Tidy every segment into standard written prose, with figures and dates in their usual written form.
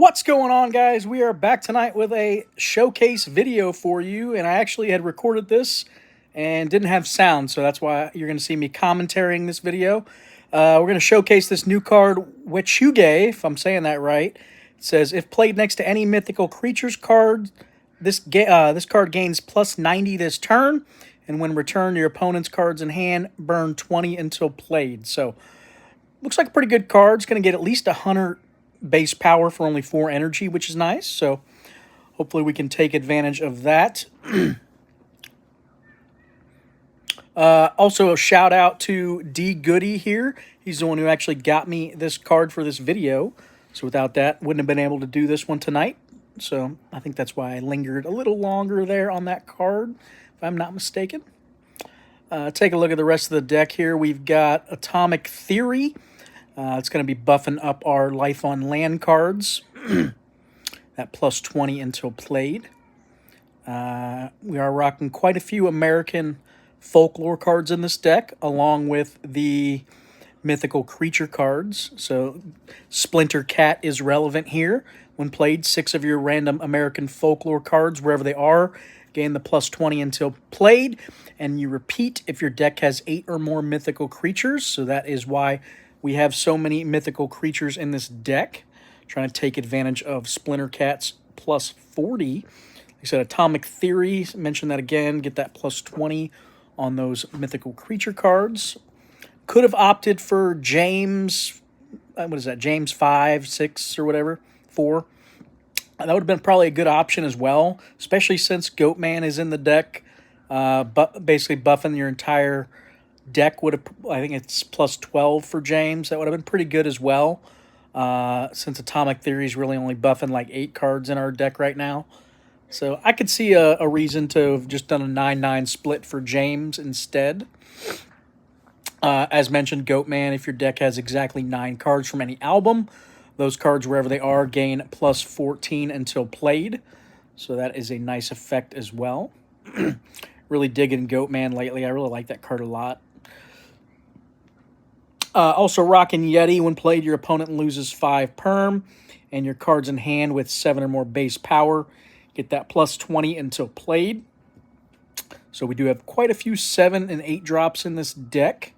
What's going on, guys? We are back tonight with a showcase video for you, and I actually had recorded this and didn't have sound, so that's why you're going to see me commentating this video. We're going to showcase this new card, Wechuge, if I'm saying that right. It says, if played next to any mythical creatures card, this card gains plus 90 this turn, and when returned, your opponent's cards in hand burn 20 until played. So, looks like a pretty good card. It's going to get at least 100 base power for only 4 energy, which is nice. So hopefully we can take advantage of that. Also, a shout out to D Goody here. He's the one who actually got me this card for this video. So without that, wouldn't have been able to do this one tonight. So I think that's why I lingered a little longer there on that card, if I'm not mistaken. Take a look at the rest of the deck here. We've got Atomic Theory. It's going to be buffing up our Life on Land cards. That plus 20 until played. We are rocking quite a few American folklore cards in this deck, along with the mythical creature cards. So Splinter Cat is relevant here. When played, 6 of your random American folklore cards, wherever they are, gain the plus 20 until played. And you repeat if your deck has 8 or more mythical creatures. So that is why we have so many mythical creatures in this deck. Trying to take advantage of Splinter Cat's plus 40. Like I said, Atomic Theory, mention that again. Get that plus 20 on those mythical creature cards. Could have opted for James, what is that, James 5, 6, or whatever, 4. That would have been probably a good option as well, especially since Goatman is in the deck, but basically buffing your entire deck would have, I think it's plus 12 for James. That would have been pretty good as well, since Atomic Theory is really only buffing like 8 cards in our deck right now. So I could see a reason to have just done a 9-9 split for James instead. As mentioned, Goatman, if your deck has exactly 9 cards from any album, those cards, wherever they are, gain plus 14 until played. So that is a nice effect as well. Really digging Goatman lately. I really like that card a lot. Also rocking Yeti. When played, your opponent loses 5 perm, and your cards in hand with 7 or more base power get that plus 20 until played. So we do have quite a few 7 and 8 drops in this deck.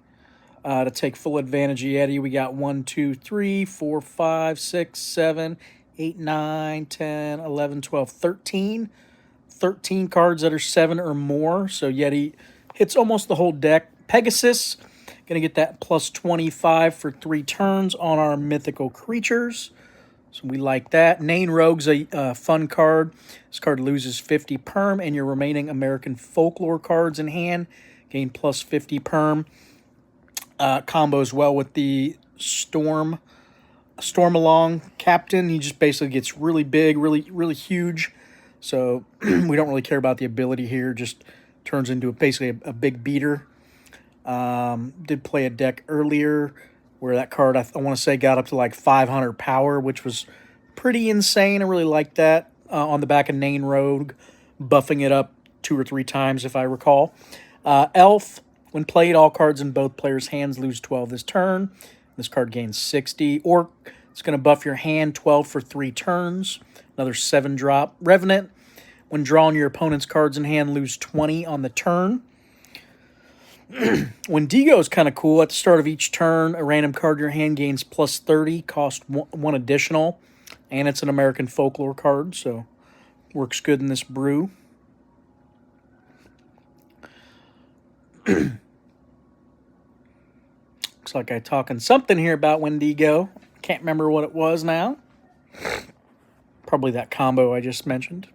To take full advantage of Yeti, we got 1, 2, 3, 4, 5, 6, 7, 8, 9, 10, 11, 12, 13. 13 cards that are 7 or more. So Yeti hits almost the whole deck. Pegasus, going to get that plus 25 for 3 turns on our mythical creatures. So we like that. Nain Rogue's a fun card. This card loses 50 perm, and your remaining American folklore cards in hand gain plus 50 perm. Combos well with the Storm Along Captain. He just basically gets really big, really huge. So we don't really care about the ability here. Just turns into basically a big beater. Did play a deck earlier where that card, I want to say, got up to like 500 power, which was pretty insane. I really liked that on the back of Nain Rogue, buffing it up 2 or 3 times, if I recall. Elf, when played, all cards in both players' hands lose 12 this turn. This card gains 60. Orc, it's going to buff your hand 12 for 3 turns. Another 7 drop. Revenant, when drawing your opponent's cards in hand, lose 20 on the turn. Wendigo is kind of cool. At the start of each turn, a random card in your hand gains plus 30, cost 1 additional, and it's an American folklore card, so works good in this brew. Looks like I'm talking something here about Wendigo. Can't remember what it was now. Probably that combo I just mentioned.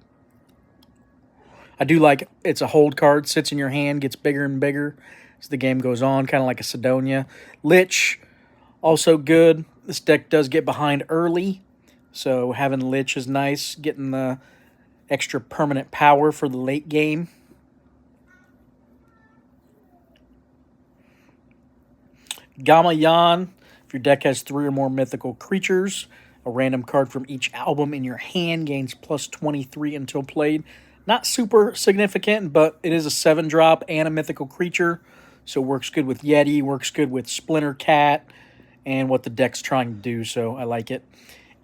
I do like it's a hold card, sits in your hand, gets bigger and bigger as the game goes on, kind of like a Sidonia. Lich, also good. This deck does get behind early, so having Lich is nice, getting the extra permanent power for the late game. Gamma Yan, if your deck has 3 or more mythical creatures, a random card from each album in your hand gains plus 23 until played. Not super significant, but it is a 7 drop and a mythical creature. So works good with Yeti, works good with Splinter Cat, and what the deck's trying to do, so I like it.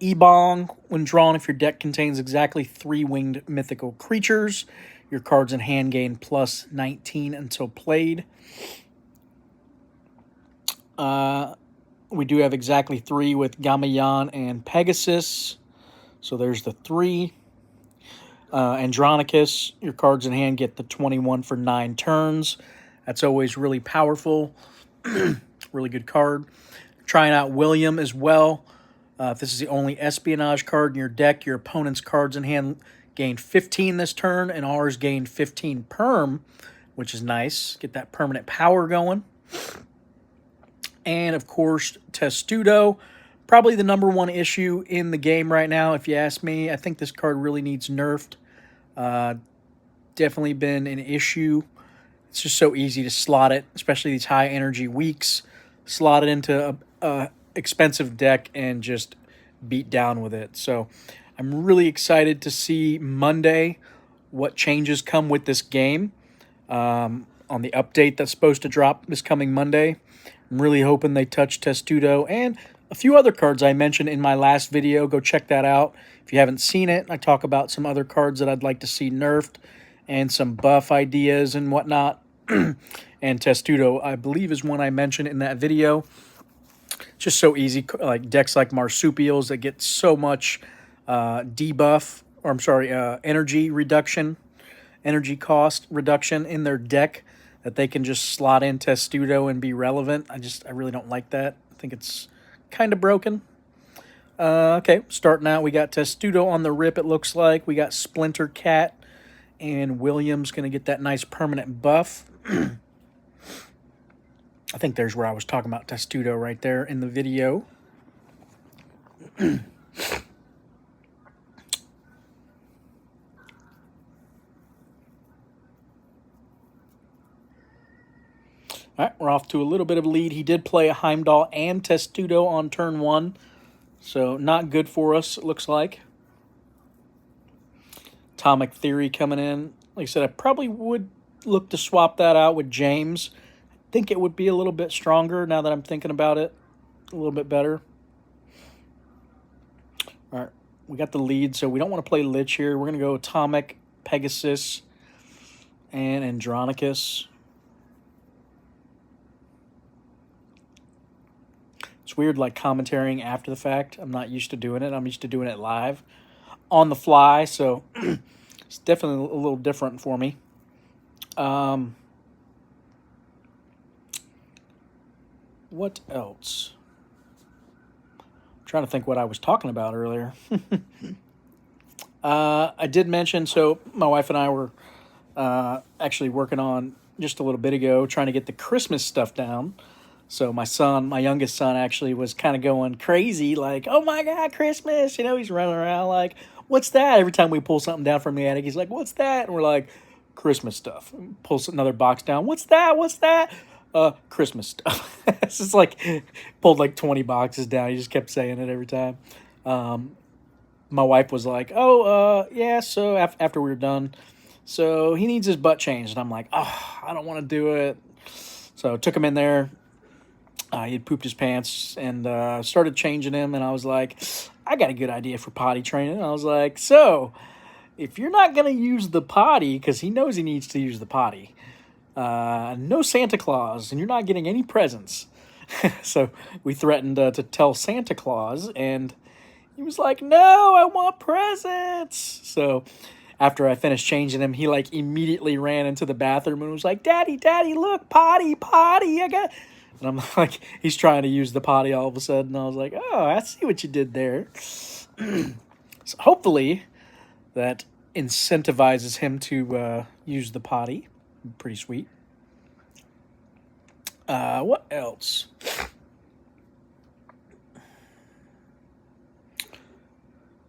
Ebong, when drawn, if your deck contains exactly 3 winged mythical creatures, your cards in hand gain plus 19 until played. We do have exactly 3 with Gamayan and Pegasus. So there's the 3. Andronicus, your cards in hand get the 21 for 9 turns. That's always really powerful. Really good card. Trying out William as well. If this is the only espionage card in your deck, your opponent's cards in hand gain 15 this turn, and ours gain 15 perm, which is nice. Get that permanent power going. And, of course, Testudo. Probably the #1 issue in the game right now, if you ask me. I think this card really needs nerfed. Definitely been an issue. It's just so easy to slot it, especially these high energy weeks. Slot it into a expensive deck and just beat down with it. So I'm really excited to see Monday what changes come with this game on the update that's supposed to drop this coming Monday. I'm really hoping they touch Testudo and a few other cards I mentioned in my last video. Go check that out. If you haven't seen it, I talk about some other cards that I'd like to see nerfed and some buff ideas and whatnot. And Testudo, I believe, is one I mentioned in that video. Just so easy, like decks like Marsupials that get so much debuff, or I'm sorry, energy reduction, energy cost reduction in their deck that they can just slot in Testudo and be relevant. I really don't like that. I think it's kind of broken. Okay, starting out, we got Testudo on the rip, it looks like. We got Splinter Cat, and William's going to get that nice permanent buff. I think there's where I was talking about Testudo right there in the video. All right, we're off to a little bit of a lead. He did play a Heimdall and Testudo on turn 1, so not good for us, it looks like. Atomic Theory coming in. Like I said, I probably would look to swap that out with James. I think it would be a little bit stronger now that I'm thinking about it. A little bit better. All right, we got the lead, so we don't want to play Lich here. We're going to go Atomic, Pegasus, and Andronicus. It's weird, like, commentating after the fact. I'm not used to doing it. I'm used to doing it live on the fly, so it's definitely a little different for me. What else? I'm trying to think what I was talking about earlier. I did mention, so my wife and I were actually working on just a little bit ago, trying to get the Christmas stuff down. So my son, my youngest son, actually was kind of going crazy, like, oh my God, Christmas. You know, he's running around like, what's that? Every time we pull something down from the attic, he's like, what's that? And we're like, Christmas stuff. Pulls another box down. What's that? What's that? Christmas stuff. It's just like, pulled like 20 boxes down. He just kept saying it every time. My wife was like, yeah, so after we were done, so he needs his butt changed. And I'm like, oh, I don't want to do it. So I took him in there. He had pooped his pants and started changing him. And I was like, I got a good idea for potty training. I was like, so if you're not going to use the potty, because he knows he needs to use the potty, no Santa Claus, and you're not getting any presents. So we threatened to tell Santa Claus, and he was like, no, I want presents. So after I finished changing him, he like immediately ran into the bathroom and was like, Daddy, look, potty, I got... And I'm like, he's trying to use the potty all of a sudden. And I was like, oh, I see what you did there. So hopefully that incentivizes him to use the potty. Pretty sweet. What else? I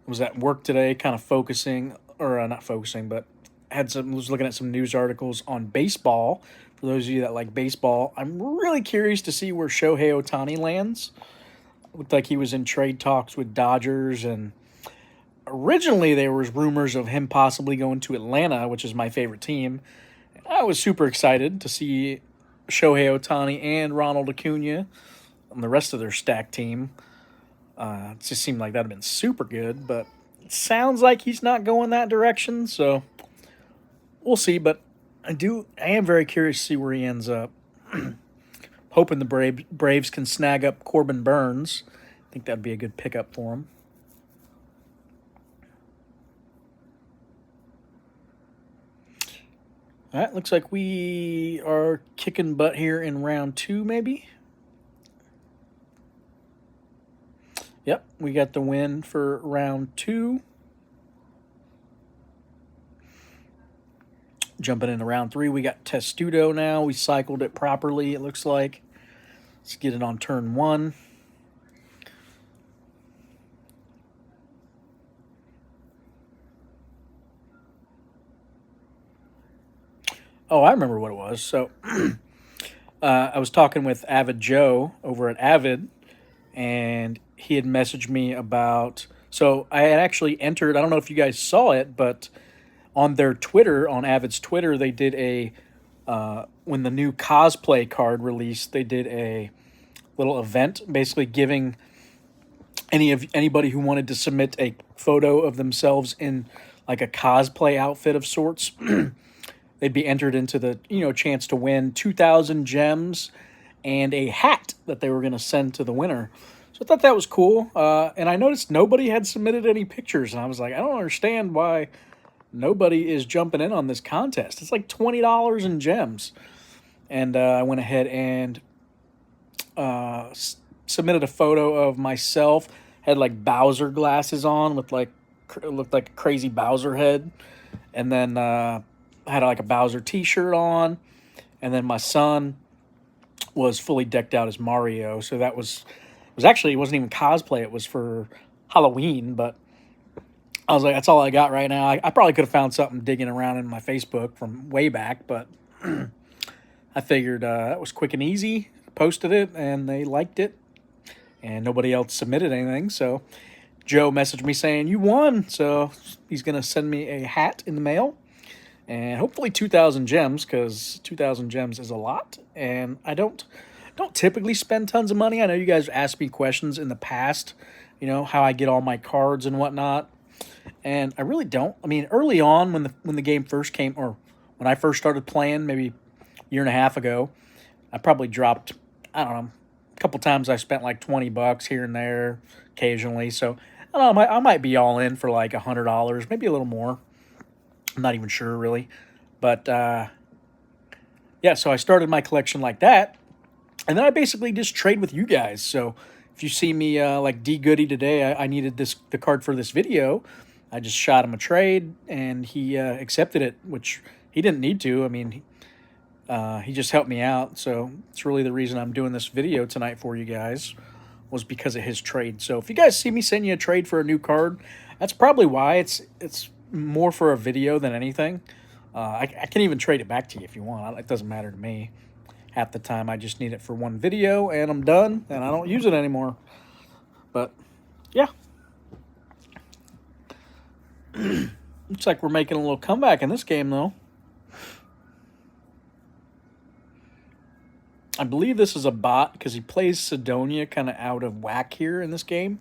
was at work today kind of focusing, or not focusing, but was looking at some news articles on baseball. For those of you that like baseball, I'm really curious to see where Shohei Ohtani lands. Looked like he was in trade talks with Dodgers, and originally there was rumors of him possibly going to Atlanta, which is my favorite team. I was super excited to see Shohei Ohtani and Ronald Acuna and the rest of their stacked team. It just seemed like that'd have been super good, but it sounds like he's not going that direction, so we'll see. But I am very curious to see where he ends up. Hoping the Braves can snag up Corbin Burns. I think that'd be a good pickup for him. All right, looks like we are kicking butt here in round 2, maybe. Yep, we got the win for round 2. Jumping into round 3, we got Testudo now. We cycled it properly, it looks like. Let's get it on turn 1. Oh, I remember what it was. So I was talking with Avid Joe over at Avid, and he had messaged me about. So I had actually entered. I don't know if you guys saw it, but on their Twitter, on Avid's Twitter, they did a when the new cosplay card released, they did a little event, basically giving anybody who wanted to submit a photo of themselves in like a cosplay outfit of sorts. They'd be entered into the chance to win 2,000 gems and a hat that they were going to send to the winner. So I thought that was cool. And I noticed nobody had submitted any pictures, and I was like, I don't understand why nobody is jumping in on this contest. It's like $20 in gems. And I went ahead and submitted a photo of myself. Had like Bowser glasses on with like it looked like a crazy Bowser head, and then had like a Bowser t-shirt on, and then my son was fully decked out as Mario. So it was actually, it wasn't even cosplay, it was for Halloween, but I was like, that's all I got right now. I probably could have found something digging around in my Facebook from way back, but I figured that was quick and easy. Posted it, and they liked it, and nobody else submitted anything. So Joe messaged me saying, you won. So he's going to send me a hat in the mail, and hopefully 2,000 gems, because 2,000 gems is a lot, and I don't typically spend tons of money. I know you guys asked me questions in the past, how I get all my cards and whatnot, and I really don't. I mean, early on when the game first came, or when I first started playing, maybe a year and a half ago, I probably dropped, I don't know, a couple times I spent like $20 here and there occasionally. So I don't know, I might be all in for like $100, maybe a little more. I'm not even sure really. But yeah, so I started my collection like that. And then I basically just trade with you guys. So if you see me like D Goody today, I needed the card for this video. I just shot him a trade, and he accepted it, which he didn't need to. I mean, he just helped me out. So it's really the reason I'm doing this video tonight for you guys, was because of his trade. So if you guys see me send you a trade for a new card, that's probably why. It's more for a video than anything. I can even trade it back to you if you want. It doesn't matter to me. Half the time I just need it for one video, and I'm done, and I don't use it anymore. But yeah. Looks like we're making a little comeback in this game, though. I believe this is a bot, because he plays Sidonia kind of out of whack here in this game,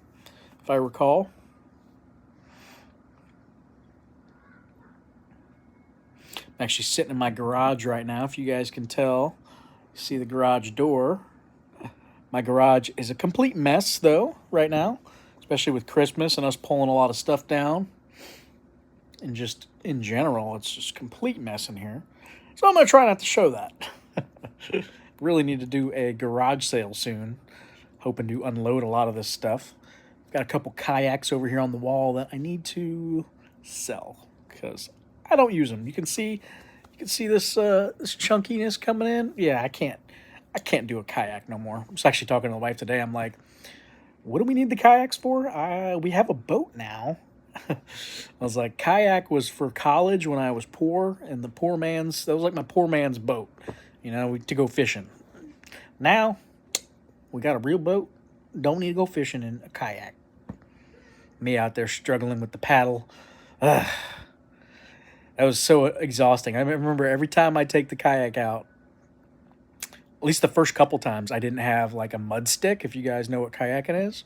if I recall. I'm actually sitting in my garage right now, if you guys can tell. See the garage door. My garage is a complete mess, though, right now, especially with Christmas and us pulling a lot of stuff down. And just in general, it's just a complete mess in here. So I'm going to try not to show that. Really need to do a garage sale soon. Hoping to unload a lot of this stuff. Got a couple kayaks over here on the wall that I need to sell, because I don't use them. You can see this this chunkiness coming in. Yeah, I can't do a kayak no more. I was actually talking to the wife today. I'm like, what do we need the kayaks for? We have a boat now. I was like, kayak was for college when I was poor, and that was like my poor man's boat, to go fishing. Now, we got a real boat, don't need to go fishing in a kayak. Me out there struggling with the paddle. That was so exhausting. I remember every time I take the kayak out, at least the first couple times, I didn't have like a mud stick, if you guys know what kayaking is.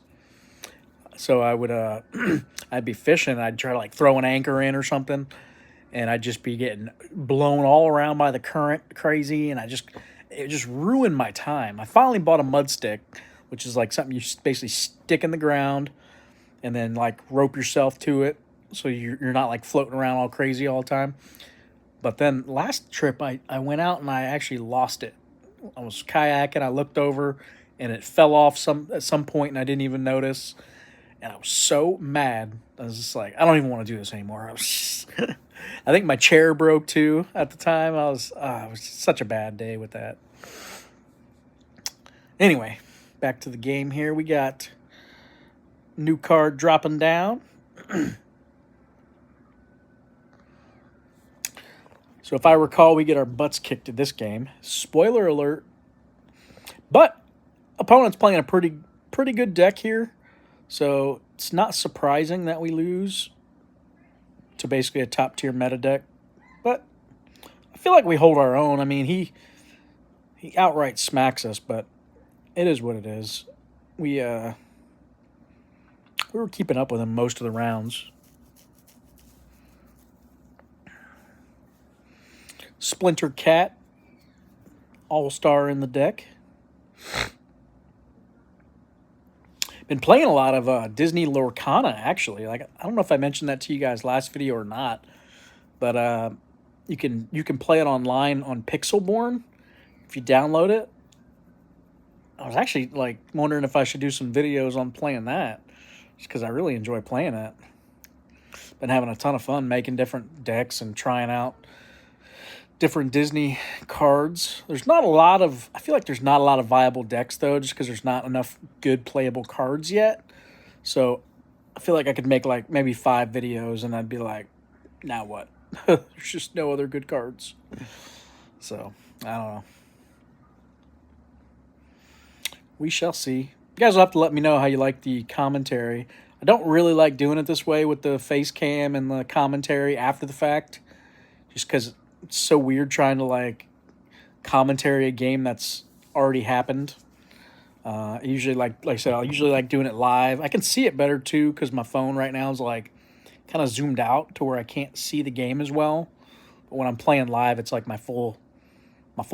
So I would I'd be fishing. I'd try to like throw an anchor in or something, and I'd just be getting blown all around by the current, crazy, and it just ruined my time. I finally bought a mud stick, which is like something you basically stick in the ground and then like rope yourself to it, so you're not like floating around all crazy all the time. But then last trip I went out and I actually lost it. I was kayaking, I looked over and it fell off at some point and I didn't even notice. And I was so mad. I was just like, I don't even want to do this anymore. I think my chair broke too at the time. It was such a bad day with that. Anyway, back to the game here. We got new card dropping down. So if I recall, we get our butts kicked at this game. Spoiler alert. But opponent's playing a pretty good deck here. So it's not surprising that we lose to basically a top tier meta deck. But I feel like we hold our own. I mean, he outright smacks us, but it is what it is. We were keeping up with him most of the rounds. Splinter Cat, all-star in the deck. Been playing a lot of Disney Lorcana, actually. Like, I don't know if I mentioned that to you guys last video or not, but you can play it online on Pixelborn if you download it. I was actually like wondering if I should do some videos on playing that, just because I really enjoy playing it. Been having a ton of fun making different decks and trying out different Disney cards. There's not a lot of, I feel like there's not a lot of viable decks though, just because there's not enough good playable cards yet. So I feel like I could make like maybe 5 videos and I'd be like, now what? There's just no other good cards. So I don't know. We shall see. You guys will have to let me know how you like the commentary. I don't really like doing it this way with the face cam and the commentary after the fact, just because it's so weird trying to like commentary a game that's already happened. Usually, like I said, I'll usually like doing it live. I can see it better too because my phone right now is like kind of zoomed out to where I can't see the game as well. But when I'm playing live, it's like my full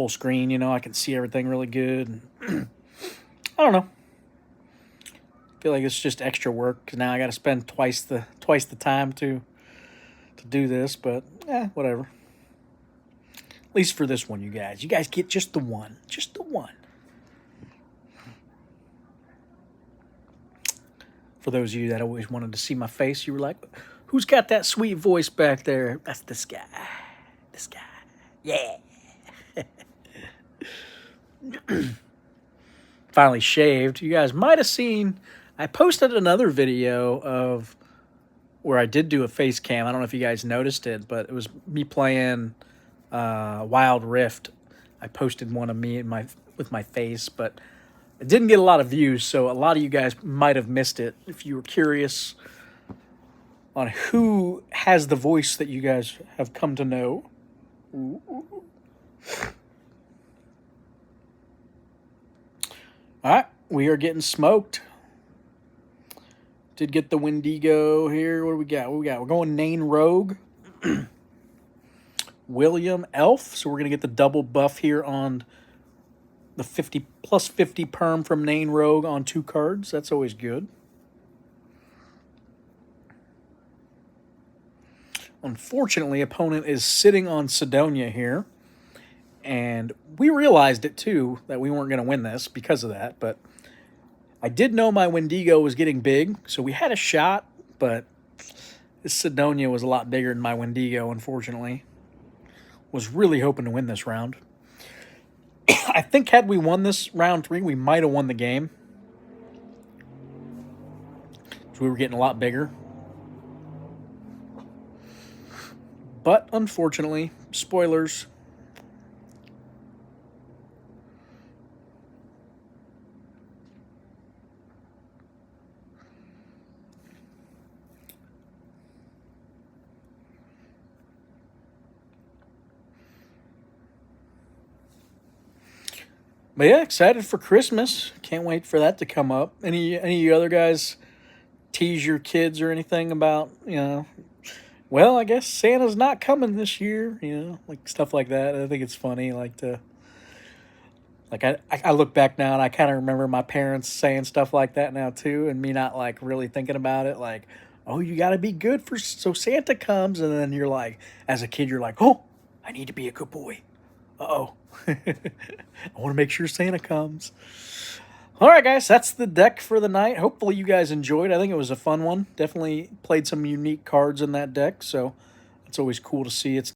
screen. You know, I can see everything really good. I don't know. I feel like it's just extra work because now I got to spend twice the time to do this. But whatever. At least for this one, you guys. You guys get just the one. Just the one. For those of you that always wanted to see my face, you were like, who's got that sweet voice back there? That's this guy. This guy. Yeah. Finally shaved. You guys might have seen, I posted another video of where I did do a face cam. I don't know if you guys noticed it, but it was me playing Wild Rift. I posted one of me with my face, but it didn't get a lot of views, so a lot of you guys might have missed it. If you were curious on who has the voice that you guys have come to know. Ooh. All right, we are getting smoked. Did get the Wendigo here. What do we got? We're going Nain Rogue. William Elf. So we're going to get the double buff here on the 50 plus 50 perm from Nain Rogue on 2 cards. That's always good. Unfortunately, opponent is sitting on Sidonia here. And we realized it too, that we weren't going to win this because of that. But I did know my Wendigo was getting big, so we had a shot. But this Sidonia was a lot bigger than my Wendigo, unfortunately. Was really hoping to win this round. I think had we won this round 3, we might have won the game. So we were getting a lot bigger. But unfortunately, spoilers. But yeah, excited for Christmas. Can't wait for that to come up. Any of you other guys tease your kids or anything about, well, I guess Santa's not coming this year, like stuff like that. I think it's funny, I look back now and I kind of remember my parents saying stuff like that now too, and me not like really thinking about it, like, oh, you got to be good for so Santa comes, and then you're like, as a kid, you're like, oh, I need to be a good boy. Uh-oh. I want to make sure Santa comes. All right, guys, that's the deck for the night. Hopefully you guys enjoyed. I think it was a fun one. Definitely played some unique cards in that deck, so it's always cool to see. It's